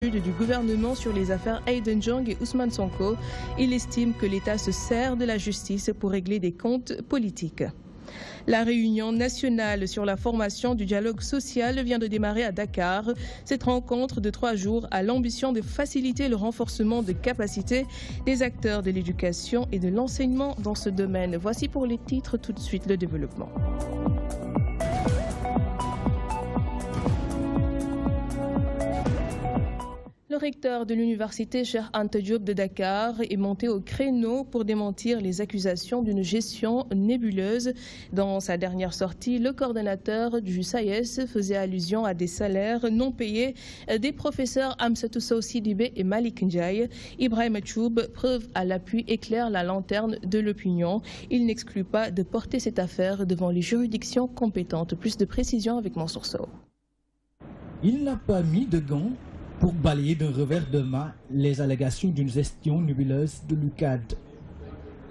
du gouvernement sur les affaires Aiden Jong et Ousmane Sonko. Il estime que l'État se sert de la justice pour régler des comptes politiques. La réunion nationale sur la formation du dialogue social vient de démarrer à Dakar. Cette rencontre de 3 jours a l'ambition de faciliter le renforcement de capacités des acteurs de l'éducation et de l'enseignement dans ce domaine. Voici pour les titres, tout de suite le développement. Le recteur de l'université Cheikh Anta Diop de Dakar est monté au créneau pour démentir les accusations d'une gestion nébuleuse. Dans sa dernière sortie, le coordonnateur du SAES faisait allusion à des salaires non payés des professeurs Amsatou Sow Sidibé et Malik Ndiaye. Ibrahim Choub, preuve à l'appui, éclaire la lanterne de l'opinion. Il n'exclut pas de porter cette affaire devant les juridictions compétentes. Plus de précisions avec Mansour Sow. Il n'a pas mis de gants pour balayer d'un revers de main les allégations d'une gestion nébuleuse de l'UCAD.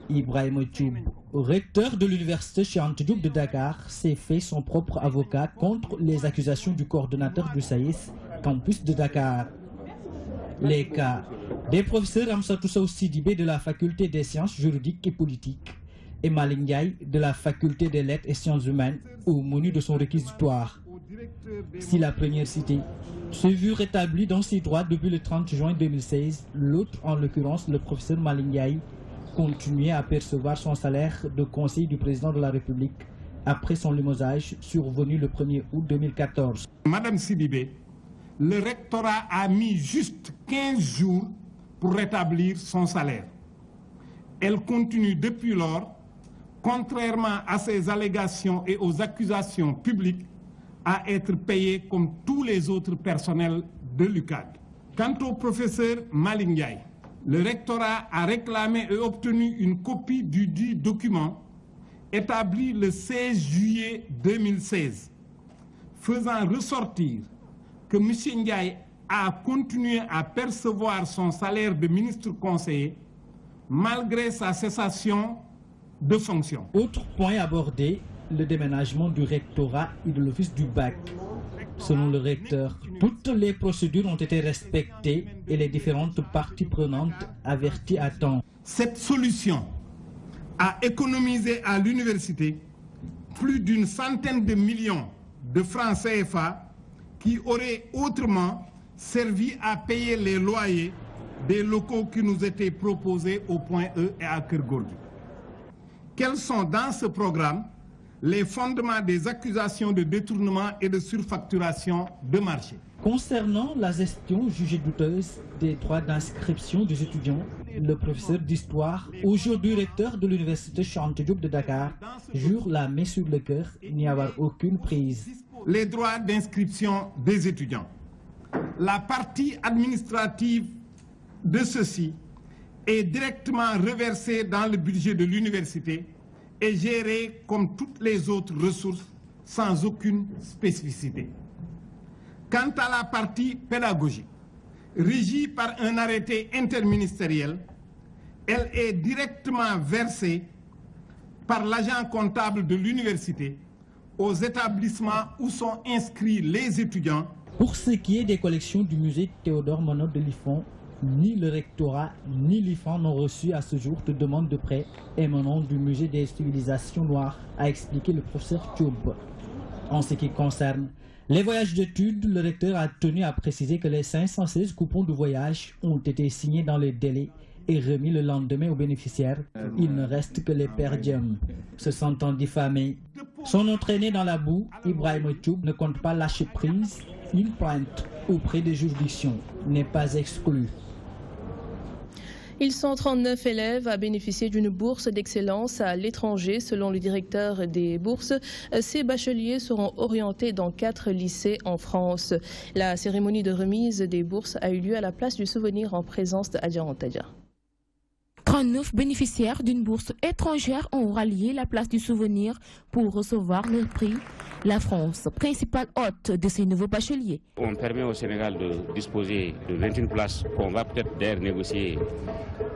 Ibrahim Choub, recteur de l'université Cheikh Anta Diop de Dakar, s'est fait son propre avocat contre les accusations du coordonnateur du SAES, campus de Dakar. Les cas des professeurs Amsatou Sow Sidibé de la faculté des sciences juridiques et politiques et Malik Ndiaye de la faculté des lettres et sciences humaines au menu de son réquisitoire. Si la première citée s'est vue rétablie dans ses droits depuis le 30 juin 2016, l'autre, en l'occurrence le professeur Malik Ndiaye, continuait à percevoir son salaire de conseiller du président de la République après son limogeage survenu le 1er août 2014. Madame Sidibé, le rectorat a mis juste 15 jours pour rétablir son salaire. Elle continue depuis lors, contrairement à ses allégations et aux accusations publiques, à être payé comme tous les autres personnels de l'UCAD. Quant au professeur Malik Ndiaye, le rectorat a réclamé et obtenu une copie du dit document établi le 16 juillet 2016, faisant ressortir que M. Ndiaye a continué à percevoir son salaire de ministre conseiller malgré sa cessation de fonction. Autre point abordé, le déménagement du rectorat et de l'office du bac. Selon le recteur, toutes les procédures ont été respectées et les différentes parties prenantes averties à temps. Cette solution a économisé à l'université plus d'une centaine de millions de francs CFA qui auraient autrement servi à payer les loyers des locaux qui nous étaient proposés au Point E et à Kergoldu. Quels sont dans ce programme les fondements des accusations de détournement et de surfacturation de marché? Concernant la gestion jugée douteuse des droits d'inscription des étudiants, le professeur d'histoire, aujourd'hui recteur de l'université Cheikh Anta Diop de Dakar, jure la main sur le cœur, n'y avoir aucune prise. Les droits d'inscription des étudiants. La partie administrative de ceci est directement reversée dans le budget de l'université et gérée comme toutes les autres ressources sans aucune spécificité. Quant à la partie pédagogique, régie par un arrêté interministériel, elle est directement versée par l'agent comptable de l'université aux établissements où sont inscrits les étudiants. Pour ce qui est des collections du musée Théodore Monod de l'IFON, ni le rectorat ni l'IFAN n'ont reçu à ce jour de demande de prêt émanant du musée des civilisations noires, a expliqué le professeur Choub. En ce qui concerne les voyages d'études, le recteur a tenu à préciser que les 516 coupons de voyage ont été signés dans les délais et remis le lendemain aux bénéficiaires. Il ne reste que les per diem. Se sentant diffamé, son entraîné dans la boue, Ibrahim Choub ne compte pas lâcher prise. Une plainte auprès des juridictions n'est pas exclue. Ils sont 39 élèves à bénéficier d'une bourse d'excellence à l'étranger. Selon le directeur des bourses, ces bacheliers seront orientés dans 4 lycées en France. La cérémonie de remise des bourses a eu lieu à la place du Souvenir en présence de Adja Antadia. 39 bénéficiaires d'une bourse étrangère ont rallié la place du Souvenir pour recevoir leur prix. La France, principale hôte de ces nouveaux bacheliers. On permet au Sénégal de disposer de 21 places qu'on va peut-être d'ailleurs négocier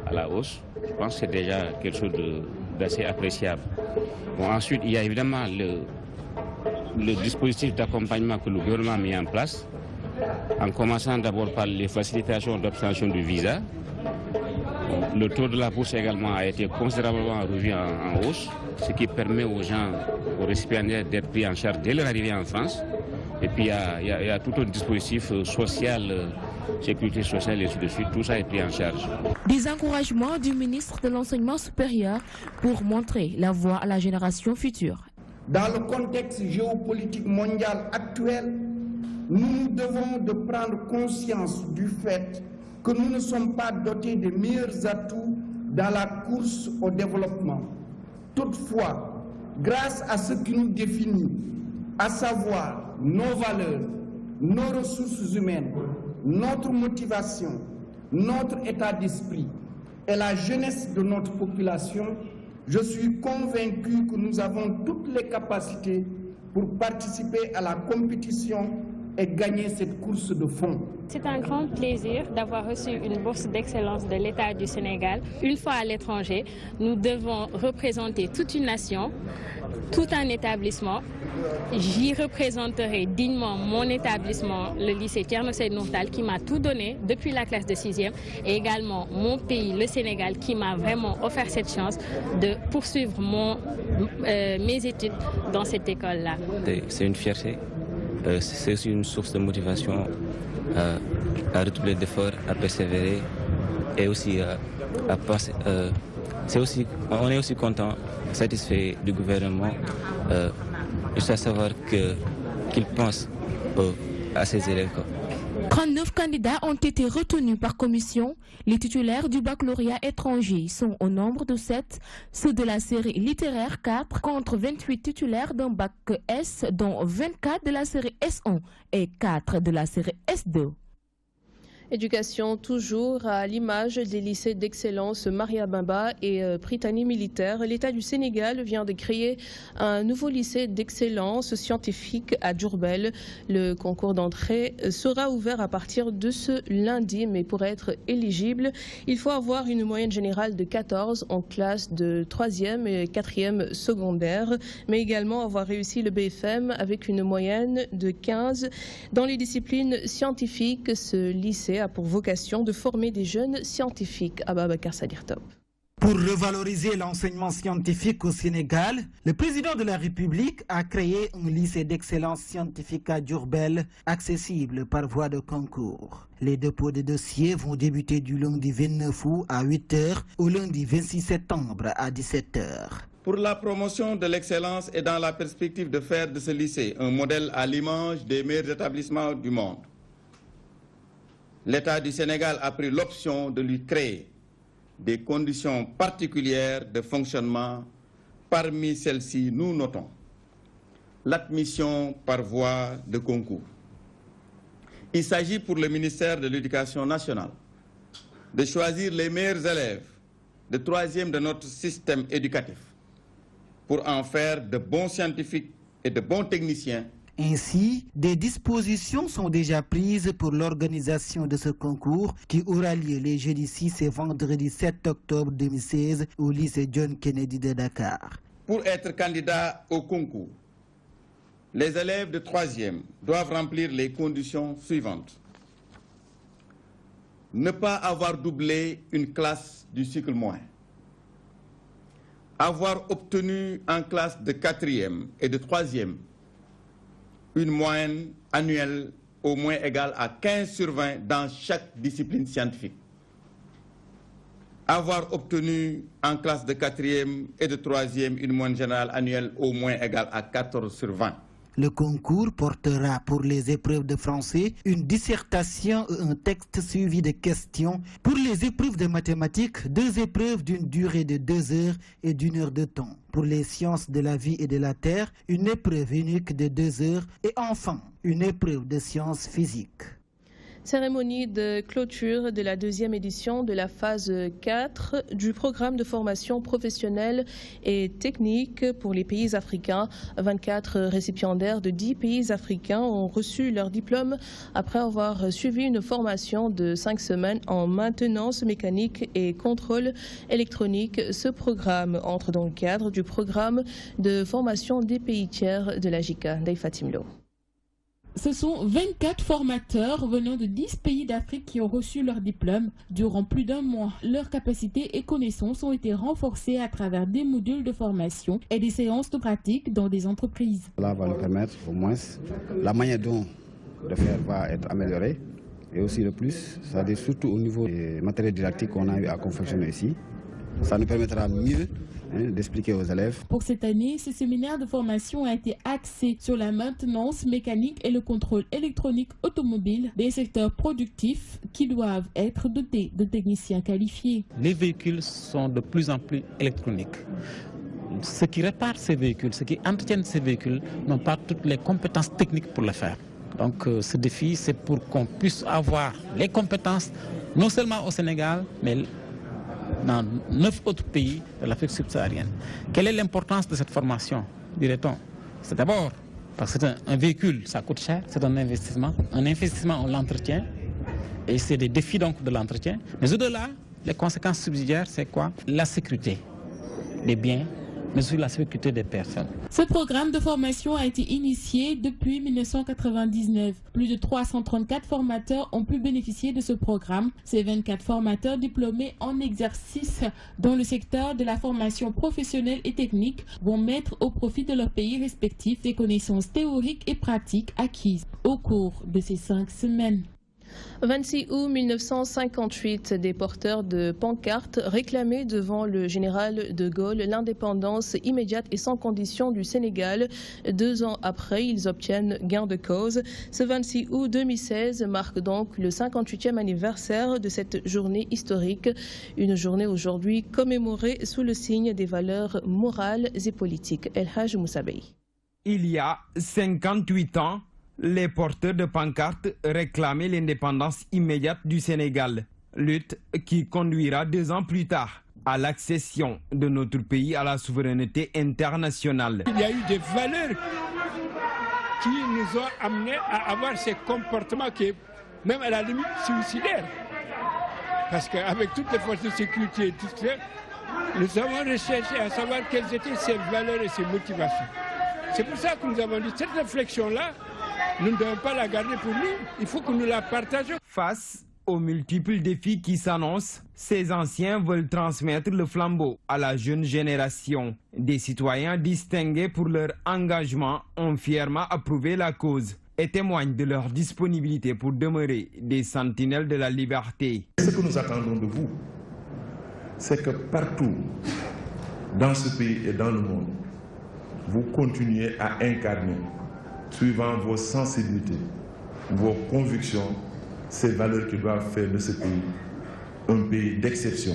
à la hausse. Je pense que c'est déjà quelque chose d'assez appréciable. Bon, ensuite, il y a évidemment le dispositif d'accompagnement que le gouvernement a mis en place. en commençant d'abord par les facilitations d'obtention du visa. Le taux de la bourse également a été considérablement revu en hausse, ce qui permet aux gens, aux récipiendaires d'être pris en charge dès leur arrivée en France. Et puis il y a tout un dispositif social, sécurité sociale et ainsi de suite, tout ça est pris en charge. Des encouragements du ministre de l'Enseignement supérieur pour montrer la voie à la génération future. Dans le contexte géopolitique mondial actuel, nous devons de prendre conscience du fait que nous ne sommes pas dotés des meilleurs atouts dans la course au développement. Toutefois, grâce à ce qui nous définit, à savoir nos valeurs, nos ressources humaines, notre motivation, notre état d'esprit et la jeunesse de notre population, je suis convaincu que nous avons toutes les capacités pour participer à la compétition et gagner cette course de fond. C'est un grand plaisir d'avoir reçu une bourse d'excellence de l'État du Sénégal. Une fois à l'étranger, nous devons représenter toute une nation, tout un établissement. J'y représenterai dignement mon établissement, le lycée Thierno Seydou Nourou Tall, qui m'a tout donné depuis la classe de 6e, et également mon pays, le Sénégal, qui m'a vraiment offert cette chance de poursuivre mes études dans cette école-là. C'est une fierté. C'est aussi une source de motivation à redoubler d'efforts, à persévérer et aussi à passer. On est aussi content, satisfait du gouvernement, juste à savoir qu'il pense à ses élèves. 39 candidats ont été retenus par commission. Les titulaires du baccalauréat étranger sont au nombre de 7, ceux de la série littéraire 4 contre 28 titulaires d'un bac S, dont 24 de la série S1 et 4 de la série S2. Éducation toujours à l'image des lycées d'excellence Maria Bamba et Prytanée militaire. L'État du Sénégal vient de créer un nouveau lycée d'excellence scientifique à Diourbel. Le concours d'entrée sera ouvert à partir de ce lundi, mais pour être éligible, il faut avoir une moyenne générale de 14 en classe de 3e et 4e secondaire, mais également avoir réussi le BFM avec une moyenne de 15. Dans les disciplines scientifiques, ce lycée a pour vocation de former des jeunes scientifiques. Ababacar Sadir Top. Pour revaloriser l'enseignement scientifique au Sénégal, le président de la République a créé un lycée d'excellence scientifique à Diourbel, accessible par voie de concours. Les dépôts de dossiers vont débuter du lundi 29 août à 8 h au lundi 26 septembre à 17 h. Pour la promotion de l'excellence et dans la perspective de faire de ce lycée un modèle à l'image des meilleurs établissements du monde, l'État du Sénégal a pris l'option de lui créer des conditions particulières de fonctionnement. Parmi celles-ci, nous notons l'admission par voie de concours. Il s'agit pour le ministère de l'Éducation nationale de choisir les meilleurs élèves de 3e de notre système éducatif pour en faire de bons scientifiques et de bons techniciens. Ainsi, des dispositions sont déjà prises pour l'organisation de ce concours qui aura lieu les jeudis 6 et vendredi 7 octobre 2016 au lycée John Kennedy de Dakar. Pour être candidat au concours, les élèves de 3e doivent remplir les conditions suivantes. Ne pas avoir doublé une classe du cycle moyen. Avoir obtenu en classe de 4e et de 3e une moyenne annuelle au moins égale à 15 sur 20 dans chaque discipline scientifique. Avoir obtenu en classe de 4e et de 3e une moyenne générale annuelle au moins égale à 14 sur 20. Le concours portera pour les épreuves de français une dissertation et un texte suivi de questions. Pour les épreuves de mathématiques, 2 épreuves d'une durée de 2 heures et d'1 heure de temps. Pour les sciences de la vie et de la terre, une épreuve unique de 2 heures et enfin une épreuve de sciences physiques. Cérémonie de clôture de la 2e édition de la phase 4 du programme de formation professionnelle et technique pour les pays africains. 24 récipiendaires de 10 pays africains ont reçu leur diplôme après avoir suivi une formation de 5 semaines en maintenance mécanique et contrôle électronique. Ce programme entre dans le cadre du programme de formation des pays tiers de la JICA. Ndeye Fatim Lo. Ce sont 24 formateurs venant de 10 pays d'Afrique qui ont reçu leur diplôme. Durant plus d'un mois, leurs capacités et connaissances ont été renforcées à travers des modules de formation et des séances de pratique dans des entreprises. Cela va nous permettre au moins, la manière dont de faire va être améliorée. Et aussi le plus, c'est-à-dire surtout au niveau des matériels didactiques qu'on a eu à confectionner ici. Ça nous permettra mieux d'expliquer aux élèves. Pour cette année, ce séminaire de formation a été axé sur la maintenance mécanique et le contrôle électronique automobile des secteurs productifs qui doivent être dotés de techniciens qualifiés. Les véhicules sont de plus en plus électroniques. Ceux qui réparent ces véhicules, ceux qui entretiennent ces véhicules n'ont pas toutes les compétences techniques pour le faire. Donc ce défi, c'est pour qu'on puisse avoir les compétences, non seulement au Sénégal, mais dans 9 autres pays de l'Afrique subsaharienne. Quelle est l'importance de cette formation, dirait-on? C'est d'abord parce que c'est un véhicule, ça coûte cher, c'est un investissement. Un investissement, on l'entretient, et c'est des défis donc de l'entretien. Mais au-delà, les conséquences subsidiaires, c'est quoi? La sécurité des biens, mais aussi la sécurité des personnes. Ce programme de formation a été initié depuis 1999. Plus de 334 formateurs ont pu bénéficier de ce programme. Ces 24 formateurs diplômés en exercice dans le secteur de la formation professionnelle et technique vont mettre au profit de leur pays respectif des connaissances théoriques et pratiques acquises au cours de ces 5 semaines. 26 août 1958, des porteurs de pancartes réclamaient devant le général de Gaulle l'indépendance immédiate et sans condition du Sénégal. 2 ans après, ils obtiennent gain de cause. Ce 26 août 2016 marque donc le 58e anniversaire de cette journée historique. Une journée aujourd'hui commémorée sous le signe des valeurs morales et politiques. El Haj Moussabey. Il y a 58 ans, les porteurs de pancartes réclamaient l'indépendance immédiate du Sénégal, lutte qui conduira 2 ans plus tard à l'accession de notre pays à la souveraineté internationale. Il y a eu des valeurs qui nous ont amenés à avoir ces comportements qui est même à la limite suicidaires. Parce qu'avec toutes les forces de sécurité et tout ça, nous avons recherché à savoir quelles étaient ces valeurs et ces motivations. C'est pour ça que nous avons dit cette réflexion-là, nous ne devons pas la garder pour nous, il faut que nous la partagions. Face aux multiples défis qui s'annoncent, ces anciens veulent transmettre le flambeau à la jeune génération. Des citoyens distingués pour leur engagement ont fièrement approuvé la cause et témoignent de leur disponibilité pour demeurer des sentinelles de la liberté. Ce que nous attendons de vous, c'est que partout dans ce pays et dans le monde, vous continuez à incarner, suivant vos sensibilités, vos convictions, ces valeurs qui doivent faire de ce pays un pays d'exception.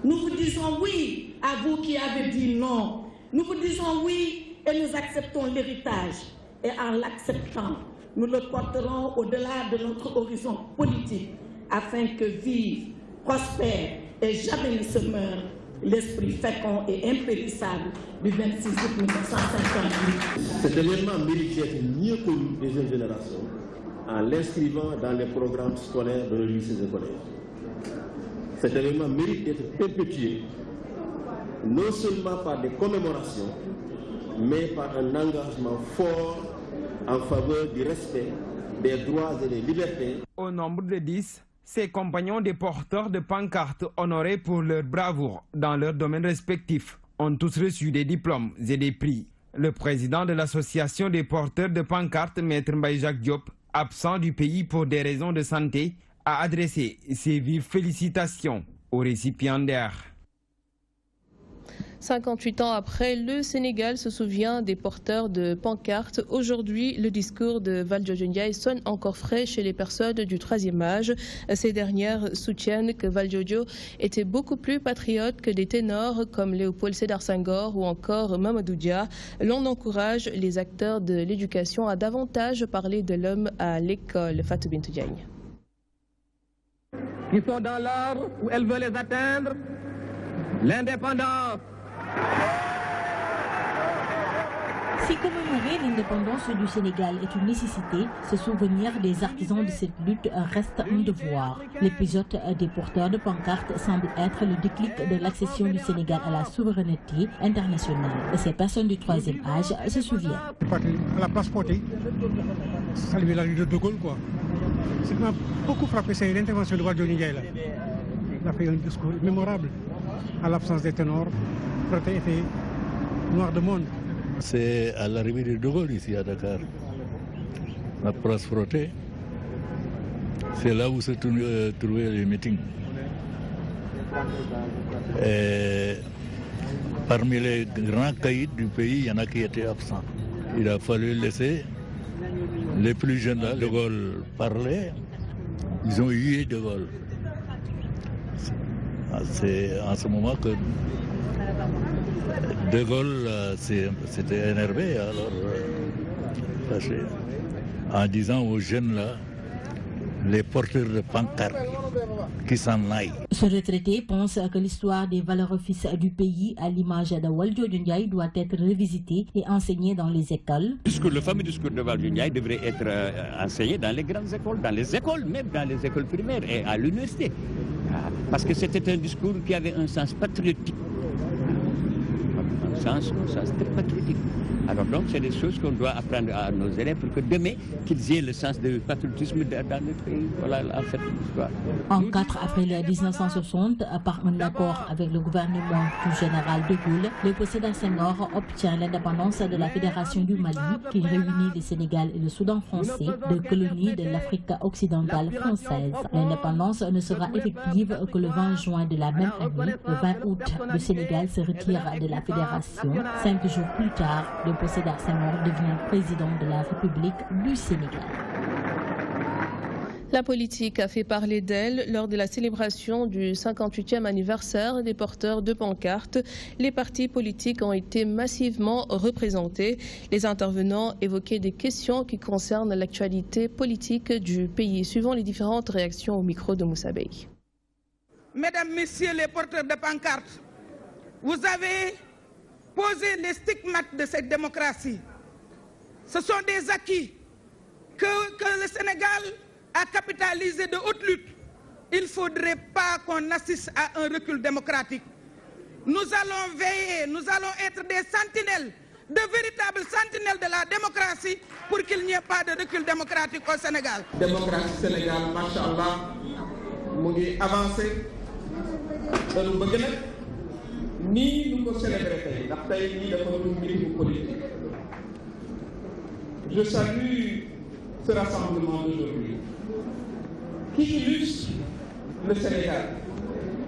Nous vous disons oui à vous qui avez dit non. Nous vous disons oui et nous acceptons l'héritage. Et en l'acceptant, nous le porterons au-delà de notre horizon politique afin que vive, prospère et jamais ne se meure l'esprit fécond et impérissable du 26 août 1958. Cet événement mérite d'être mieux connu des jeunes générations en l'inscrivant dans les programmes scolaires de nos lycées et collèges. Cet événement mérite d'être perpétué non seulement par des commémorations, mais par un engagement fort en faveur du respect des droits et des libertés. Au nombre de 10, ces compagnons des porteurs de pancartes honorés pour leur bravoure dans leurs domaines respectifs ont tous reçu des diplômes et des prix. Le président de l'association des porteurs de pancartes, Maître Mbaye Jacques Diop, absent du pays pour des raisons de santé, a adressé ses vives félicitations aux récipiendaires. 58 ans après, le Sénégal se souvient des porteurs de pancartes. Aujourd'hui, le discours de Valdiodio Ndiaye sonne encore frais chez les personnes du 3e âge. Ces dernières soutiennent que Valdiodio était beaucoup plus patriote que des ténors comme Léopold Sédar Senghor ou encore Mamadou Dia. L'on encourage les acteurs de l'éducation à davantage parler de l'homme à l'école. Fatou Bintou Diagne. Qui sont dans l'art où elle veut les atteindre, l'indépendance. Si commémorer l'indépendance du Sénégal est une nécessité, se souvenir des artisans de cette lutte reste un devoir. L'épisode des porteurs de pancartes semble être le déclic de l'accession du Sénégal à la souveraineté internationale. Ces personnes du 3e âge se souviennent. La place portée saluer la lutte de Gaulle, quoi. Ce qui m'a beaucoup frappé, c'est l'intervention de Valdiodio Ndiaye, là. Il a fait un discours mémorable, à l'absence des ténors. Frotté était noir de monde. C'est à l'arrivée de Gaulle ici à Dakar, la place Frotté. C'est là où se trouvaient les meetings. Et parmi les grands caïds du pays, il y en a qui étaient absents. Il a fallu laisser les plus jeunes là. De Gaulle parler, ils ont hué De Gaulle. C'est en ce moment que De Gaulle s'était énervé, alors fâché, en disant aux jeunes là, les porteurs de pancartes, qui s'en aillent. Ce retraité pense que l'histoire des valeurs fils du pays, à l'image de Valdiodio Ndiaye, doit être revisitée et enseignée dans les écoles. Le fameux discours de Valdiodio Ndiaye devrait être enseigné dans les grandes écoles, même dans les écoles primaires et à l'université. Parce que c'était un discours qui avait un sens patriotique. Un sens très patriotique. Alors donc, c'est des choses qu'on doit apprendre à nos élèves pour que demain, qu'ils aient le sens du patriotisme dans notre pays. Voilà en fait l'histoire. En 4 avril 1960, par un accord avec le gouvernement du général de Gaulle, le Sédar Senghor obtient l'indépendance de la Fédération du Mali, qui réunit le Sénégal et le Soudan français, deux colonies de l'Afrique occidentale française. L'indépendance ne sera effective que le 20 juin de la même année. Le 20 août, le Sénégal se retire de la Fédération. 5 jours plus tard, le Sédar Senghor devient président de la République du Sénégal. La politique a fait parler d'elle lors de la célébration du 58e anniversaire des porteurs de pancartes. Les partis politiques ont été massivement représentés. Les intervenants évoquaient des questions qui concernent l'actualité politique du pays, suivant les différentes réactions au micro de Moussa Bey. Mesdames, Messieurs les porteurs de pancartes, vous avez poser les stigmates de cette démocratie. Ce sont des acquis que le Sénégal a capitalisé de haute lutte. Il ne faudrait pas qu'on assiste à un recul démocratique. Nous allons veiller, nous allons être des sentinelles, de véritables sentinelles de la démocratie pour qu'il n'y ait pas de recul démocratique au Sénégal. Démocratie Sénégal, machallah, mu ngi avancé dañu bëgg nag nii nous ko célébrer tey ndax tey nii dafa doon meeting politique. Je salue ce rassemblement d'aujourd'hui qui illustre le Sénégal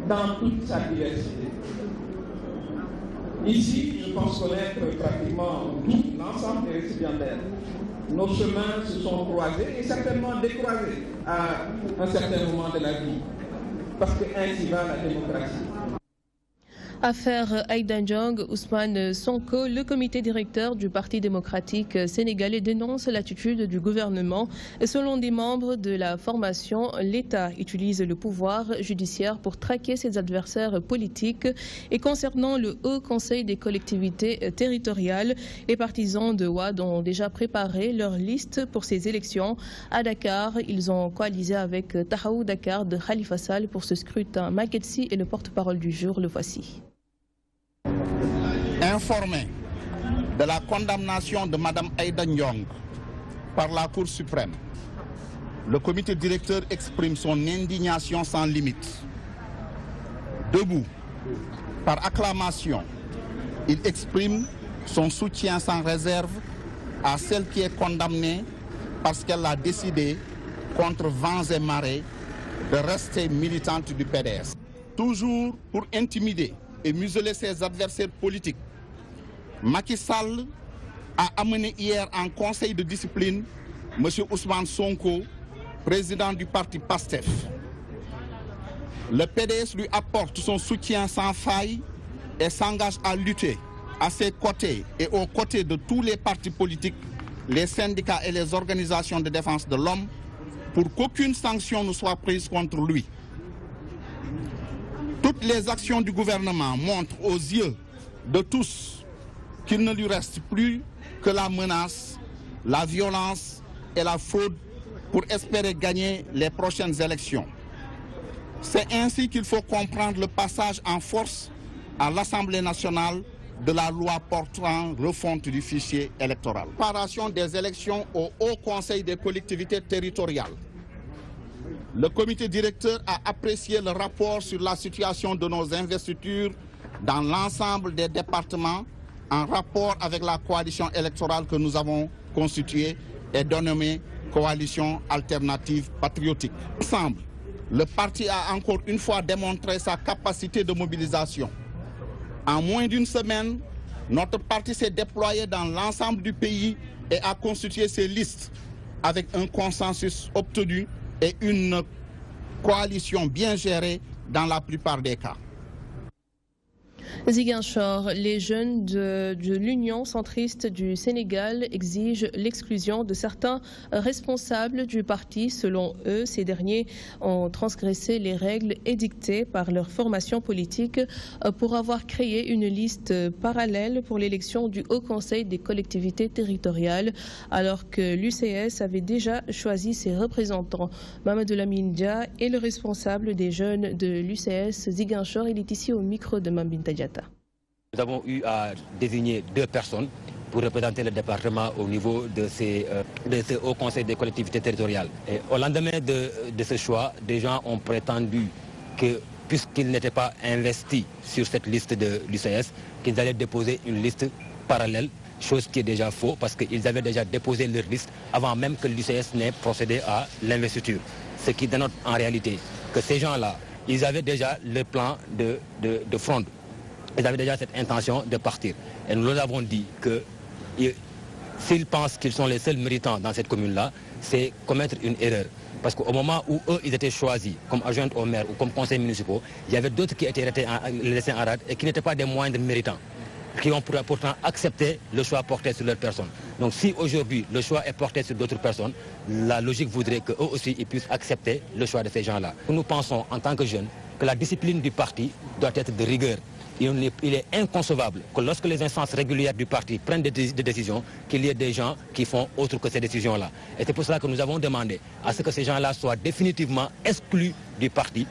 dans toute sa diversité. Ici, je pense connaître pratiquement tout l'ensemble des récipiendaires. Nos chemins se sont croisés et certainement décroisés à un certain moment de la vie, parce que ainsi va la démocratie. Affaire Aïda Ndiong, Ousmane Sonko, le comité directeur du Parti démocratique sénégalais dénonce l'attitude du gouvernement. Selon des membres de la formation, l'État utilise le pouvoir judiciaire pour traquer ses adversaires politiques. Et concernant le Haut Conseil des collectivités territoriales, les partisans de Wade ont déjà préparé leur liste pour ces élections. À Dakar, ils ont coalisé avec Tahaou Dakar de Khalifa Sall pour ce scrutin. Maguetsi est le porte-parole du jour, le voici. Informé de la condamnation de Mme Aïda Ndiong par la Cour suprême, le comité directeur exprime son indignation sans limite. Debout, par acclamation, il exprime son soutien sans réserve à celle qui est condamnée parce qu'elle a décidé, contre vents et marées, de rester militante du PDS. Toujours pour intimider et museler ses adversaires politiques, Macky Sall a amené hier en conseil de discipline M. Ousmane Sonko, président du parti PASTEF. Le PDS lui apporte son soutien sans faille et s'engage à lutter à ses côtés et aux côtés de tous les partis politiques, les syndicats et les organisations de défense de l'homme pour qu'aucune sanction ne soit prise contre lui. Toutes les actions du gouvernement montrent aux yeux de tous qu'il ne lui reste plus que la menace, la violence et la fraude pour espérer gagner les prochaines élections. C'est ainsi qu'il faut comprendre le passage en force à l'Assemblée nationale de la loi portant refonte du fichier électoral. Préparation des élections au Haut Conseil des collectivités territoriales. Le comité directeur a apprécié le rapport sur la situation de nos investitures dans l'ensemble des départements en rapport avec la coalition électorale que nous avons constituée et dénommée Coalition Alternative Patriotique. Ensemble, le parti a encore une fois démontré sa capacité de mobilisation. En moins d'une semaine, notre parti s'est déployé dans l'ensemble du pays et a constitué ses listes avec un consensus obtenu et une coalition bien gérée dans la plupart des cas. Ziguinchor, les jeunes de l'Union centriste du Sénégal exigent l'exclusion de certains responsables du parti. Selon eux, ces derniers ont transgressé les règles édictées par leur formation politique pour avoir créé une liste parallèle pour l'élection du Haut Conseil des collectivités territoriales, alors que l'UCS avait déjà choisi ses représentants. Mamadou Lamine Dia est le responsable des jeunes de l'UCS Ziguinchor. Il est ici au micro de Mambinta Diatta. Nous avons eu à désigner 2 personnes pour représenter le département au niveau de ce Haut Conseil des collectivités territoriales. Et au lendemain de ce choix, des gens ont prétendu que, puisqu'ils n'étaient pas investis sur cette liste de l'UCS, qu'ils allaient déposer une liste parallèle, chose qui est déjà faux parce qu'ils avaient déjà déposé leur liste avant même que l'UCS n'ait procédé à l'investiture. Ce qui dénote en réalité que ces gens-là, ils avaient déjà le plan de fronde. Ils avaient déjà cette intention de partir. Et nous leur avons dit que s'ils pensent qu'ils sont les seuls méritants dans cette commune-là, c'est commettre une erreur. Parce qu'au moment où eux, ils étaient choisis comme adjoints au maire ou comme conseils municipaux, il y avait d'autres qui étaient laissés en rade et qui n'étaient pas des moindres méritants, qui ont pourtant accepté le choix porté sur leur personne. Donc si aujourd'hui le choix est porté sur d'autres personnes, la logique voudrait qu'eux aussi ils puissent accepter le choix de ces gens-là. Nous pensons en tant que jeunes que la discipline du parti doit être de rigueur. Il est inconcevable que lorsque les instances régulières du parti prennent des décisions, qu'il y ait des gens qui font autre que ces décisions-là. Et c'est pour cela que nous avons demandé à ce que ces gens-là soient définitivement exclus du parti.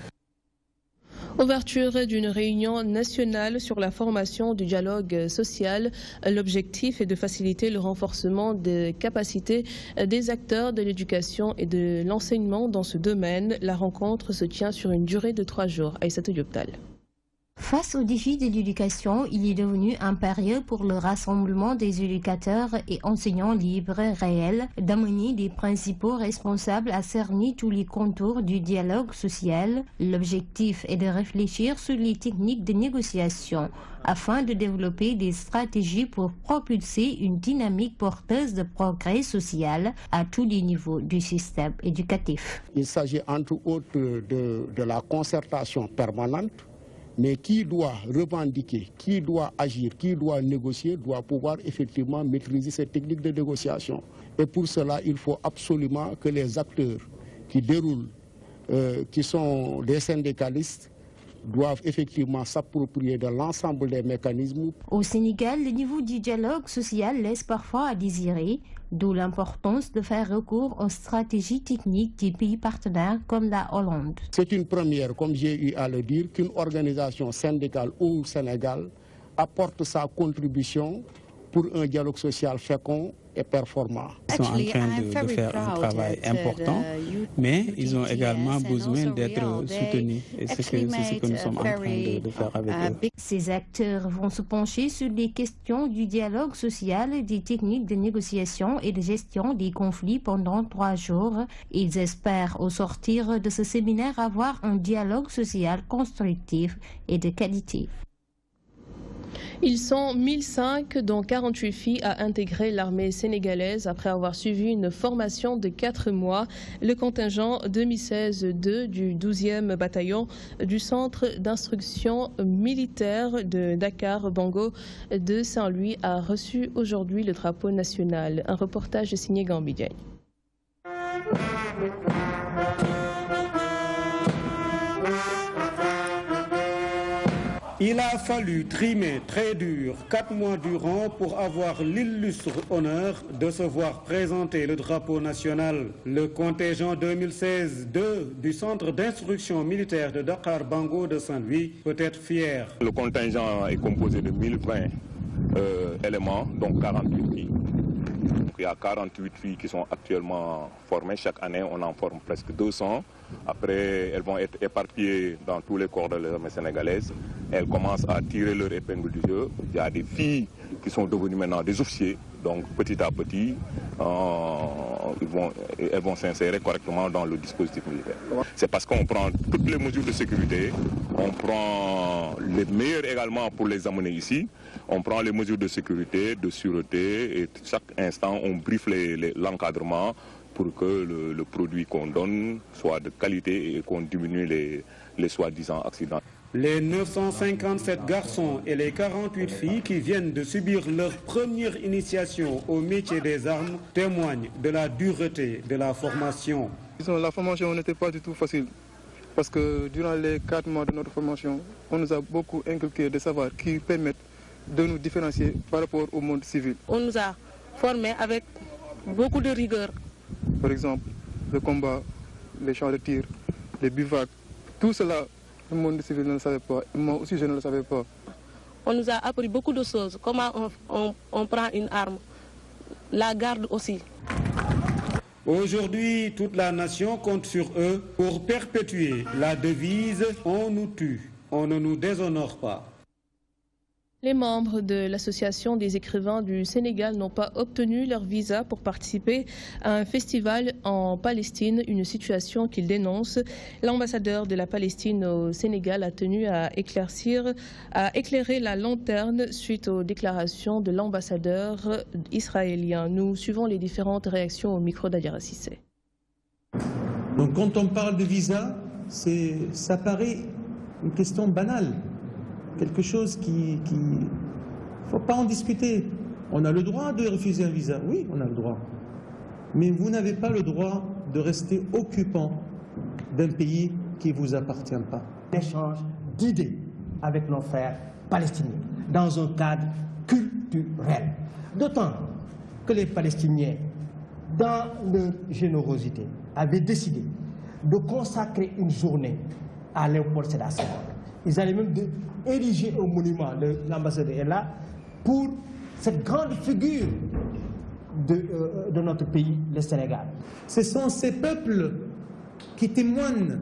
Ouverture d'une réunion nationale sur la formation du dialogue social. L'objectif est de faciliter le renforcement des capacités des acteurs de l'éducation et de l'enseignement dans ce domaine. La rencontre se tient sur une durée de 3 jours. Aïssatou Dioptal. Face aux défis de l'éducation, il est devenu impérieux pour le rassemblement des éducateurs et enseignants libres réels d'amener les principaux responsables à cerner tous les contours du dialogue social. L'objectif est de réfléchir sur les techniques de négociation afin de développer des stratégies pour propulser une dynamique porteuse de progrès social à tous les niveaux du système éducatif. Il s'agit entre autres de la concertation permanente, mais qui doit revendiquer, qui doit agir, qui doit négocier, doit pouvoir effectivement maîtriser ces techniques de négociation. Et pour cela, il faut absolument que les acteurs qui déroulent, qui sont des syndicalistes, doivent effectivement s'approprier de l'ensemble des mécanismes. Au Sénégal, le niveau du dialogue social laisse parfois à désirer, d'où l'importance de faire recours aux stratégies techniques des pays partenaires comme la Hollande. C'est une première, comme j'ai eu à le dire, qu'une organisation syndicale au Sénégal apporte sa contribution pour un dialogue social fécond et performant. Ils sont en train de faire un travail important, mais ils ont également besoin d'être soutenus. Et c'est ce que nous sommes en train de faire avec eux. Ces acteurs vont se pencher sur les questions du dialogue social, des techniques de négociation et de gestion des conflits pendant 3 jours. Ils espèrent, au sortir de ce séminaire, avoir un dialogue social constructif et de qualité. Ils sont 1005, dont 48 filles, à intégrer l'armée sénégalaise après avoir suivi une formation de 4 mois. Le contingent 2016-2 du 12e bataillon du centre d'instruction militaire de Dakar, Bango de Saint-Louis a reçu aujourd'hui le drapeau national. Un reportage signé Gambi Diagne. Il a fallu trimer très dur 4 mois durant pour avoir l'illustre honneur de se voir présenter le drapeau national. Le contingent 2016-2 du centre d'instruction militaire de Dakar Bango de Saint-Louis peut être fier. Le contingent est composé de 1020 éléments, donc 48 filles. Donc, il y a 48 filles qui sont actuellement formées. Chaque année, on en forme presque 200. Après, elles vont être éparpillées dans tous les corps de l'armée sénégalaise. Elles commencent à tirer leur épingle du jeu. Il y a des filles qui sont devenues maintenant des officiers. Donc petit à petit, elles vont s'insérer correctement dans le dispositif militaire. C'est parce qu'on prend toutes les mesures de sécurité, on prend les meilleures également pour les amener ici, on prend les mesures de sécurité, de sûreté, et chaque instant on briefe l'encadrement pour que le produit qu'on donne soit de qualité et qu'on diminue les soi-disant accidents. Les 957 garçons et les 48 filles qui viennent de subir leur première initiation au métier des armes témoignent de la dureté de la formation. La formation n'était pas du tout facile parce que durant les 4 mois de notre formation, on nous a beaucoup inculqué des savoirs qui permettent de nous différencier par rapport au monde civil. On nous a formés avec beaucoup de rigueur. Par exemple, le combat, les champs de tir, les bivouacs, tout cela. Le monde civil ne le savait pas. Moi aussi, je ne le savais pas. On nous a appris beaucoup de choses. Comment on prend une arme. La garde aussi. Aujourd'hui, toute la nation compte sur eux pour perpétuer la devise « On nous tue, on ne nous déshonore pas ». Les membres de l'Association des écrivains du Sénégal n'ont pas obtenu leur visa pour participer à un festival en Palestine, une situation qu'ils dénoncent. L'ambassadeur de la Palestine au Sénégal a tenu à éclairer la lanterne suite aux déclarations de l'ambassadeur israélien. Nous suivons les différentes réactions au micro d'Adiara Sissé. Donc quand on parle de visa, ça paraît une question banale. Quelque chose qui ne faut pas en discuter. On a le droit de refuser un visa, oui, on a le droit. Mais vous n'avez pas le droit de rester occupant d'un pays qui ne vous appartient pas. Échange d'idées avec nos frères palestiniens dans un cadre culturel. D'autant que les Palestiniens, dans leur générosité, avaient décidé de consacrer une journée à Léopold Sédar Senghor. Ils allaient même ériger un monument, l'ambassadeur est là, pour cette grande figure de notre pays, le Sénégal. Ce sont ces peuples qui témoignent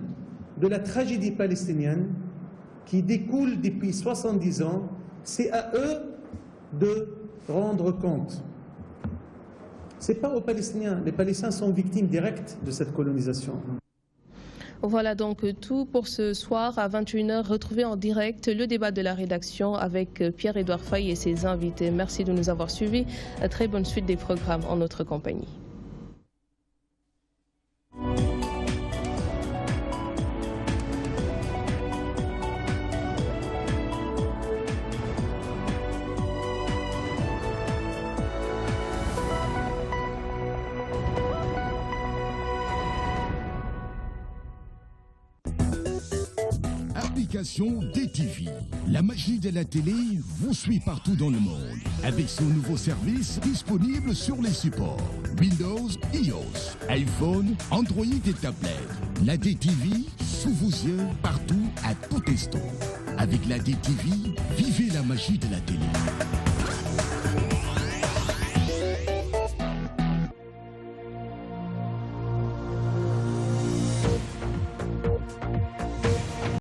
de la tragédie palestinienne qui découle depuis 70 ans. C'est à eux de rendre compte. Ce n'est pas aux Palestiniens. Les Palestiniens sont victimes directes de cette colonisation. Voilà donc tout pour ce soir à 21h. Retrouvez en direct le débat de la rédaction avec Pierre-Édouard Faye et ses invités. Merci de nous avoir suivis. Très bonne suite des programmes en notre compagnie. DTV. La magie de la télé vous suit partout dans le monde avec son nouveau service disponible sur les supports Windows, iOS, iPhone, Android et tablette. La DTV sous vos yeux partout à tout instant. Avec la DTV, vivez la magie de la télé.